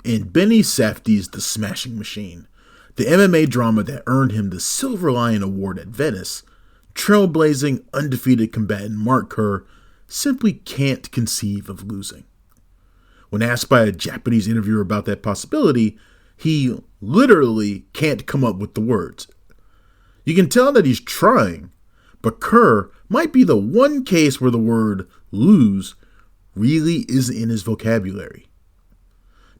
in Benny Safdie's The Smashing Machine, the MMA drama that earned him the Silver Lion Award at Venice, trailblazing, undefeated combatant Mark Kerr simply can't conceive of losing. When asked by a Japanese interviewer about that possibility, he literally can't come up with the words. You can tell that he's trying, but Kerr might be the one case where the word lose really isn't in his vocabulary.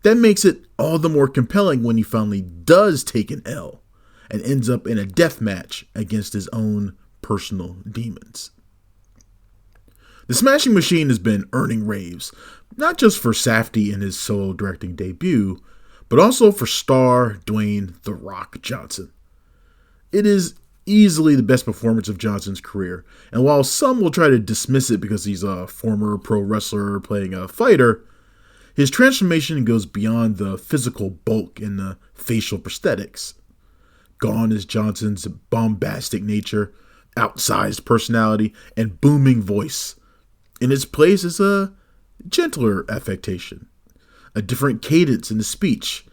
That makes it all the more compelling when he finally does take an L and ends up in a death match against his own personal demons. The Smashing Machine has been earning raves, not just for Safdie in his solo directing debut, but also for star Dwayne "The Rock" Johnson. It is easily the best performance of Johnson's career, and while some will try to dismiss it because he's a former pro wrestler playing a fighter, his transformation goes beyond the physical bulk and the facial prosthetics. Gone is Johnson's bombastic nature, outsized personality, and booming voice. In its place is a gentler affectation, a different cadence in the speech,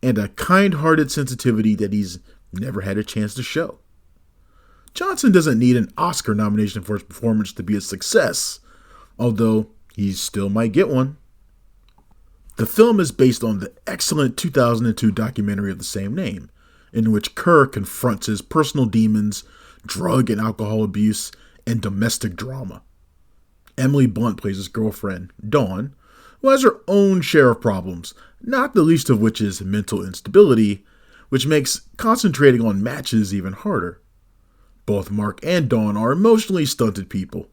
and a kind-hearted sensitivity that he's never had a chance to show. Johnson doesn't need an Oscar nomination for his performance to be a success, although he still might get one. The film is based on the excellent 2002 documentary of the same name, in which Kerr confronts his personal demons, drug and alcohol abuse, and domestic drama. Emily Blunt plays his girlfriend, Dawn, who has her own share of problems, not the least of which is mental instability, which makes concentrating on matches even harder. Both Mark and Dawn are emotionally stunted people.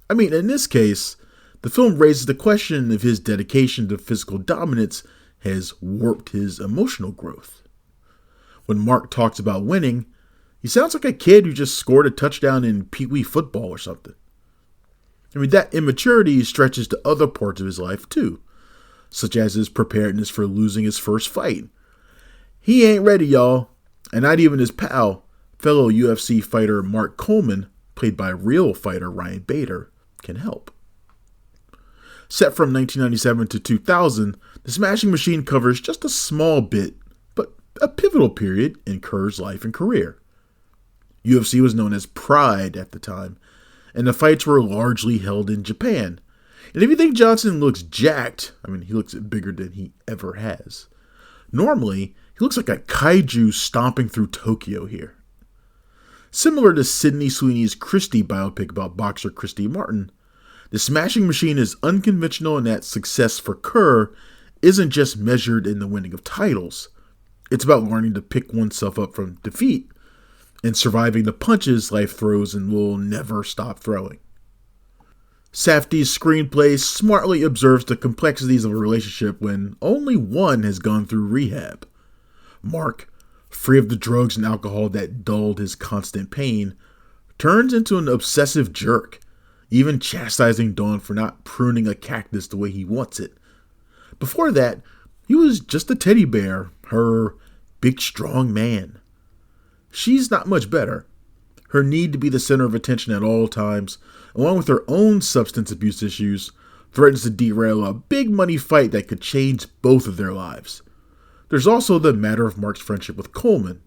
I mean, in this case, the film raises the question if his dedication to physical dominance has warped his emotional growth. When Mark talks about winning, he sounds like a kid who just scored a touchdown in Pee-wee football or something. I mean, that immaturity stretches to other parts of his life too, such as his preparedness for losing his first fight. He ain't ready, y'all, and not even his pal, fellow UFC fighter Mark Coleman, played by real fighter Ryan Bader, can help. Set from 1997 to 2000, The Smashing Machine covers just a small bit, but a pivotal period in Kerr's life and career. UFC was known as Pride at the time, and the fights were largely held in Japan. And if you think Johnson looks jacked, I mean, he looks bigger than he ever has. Normally, he looks like a kaiju stomping through Tokyo here. Similar to Sydney Sweeney's Christie biopic about boxer Christy Martin, The Smashing Machine is unconventional in that success for Kerr isn't just measured in the winning of titles. It's about learning to pick oneself up from defeat and surviving the punches life throws and will never stop throwing. Safdie's screenplay smartly observes the complexities of a relationship when only one has gone through rehab. Mark, free of the drugs and alcohol that dulled his constant pain, turns into an obsessive jerk, even chastising Dawn for not pruning a cactus the way he wants it. Before that, he was just a teddy bear, her big strong man. She's not much better. Her need to be the center of attention at all times, along with her own substance abuse issues, threatens to derail a big money fight that could change both of their lives. There's also the matter of Mark's friendship with Coleman.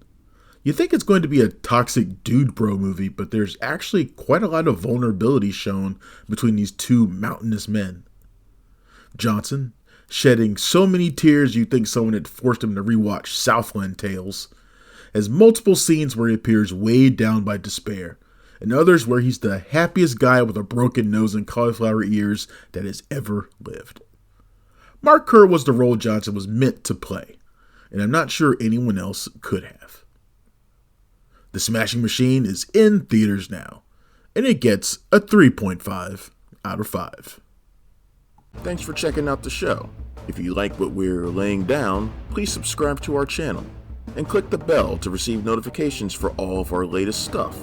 You think it's going to be a toxic dude bro movie, but there's actually quite a lot of vulnerability shown between these two mountainous men. Johnson, shedding so many tears you'd think someone had forced him to rewatch Southland Tales, has multiple scenes where he appears weighed down by despair, and others where he's the happiest guy with a broken nose and cauliflower ears that has ever lived. Mark Kerr was the role Johnson was meant to play, and I'm not sure anyone else could have. The Smashing Machine is in theaters now, and it gets a 3.5 out of 5. Thanks for checking out the show. If you like what we're laying down, please subscribe to our channel and click the bell to receive notifications for all of our latest stuff.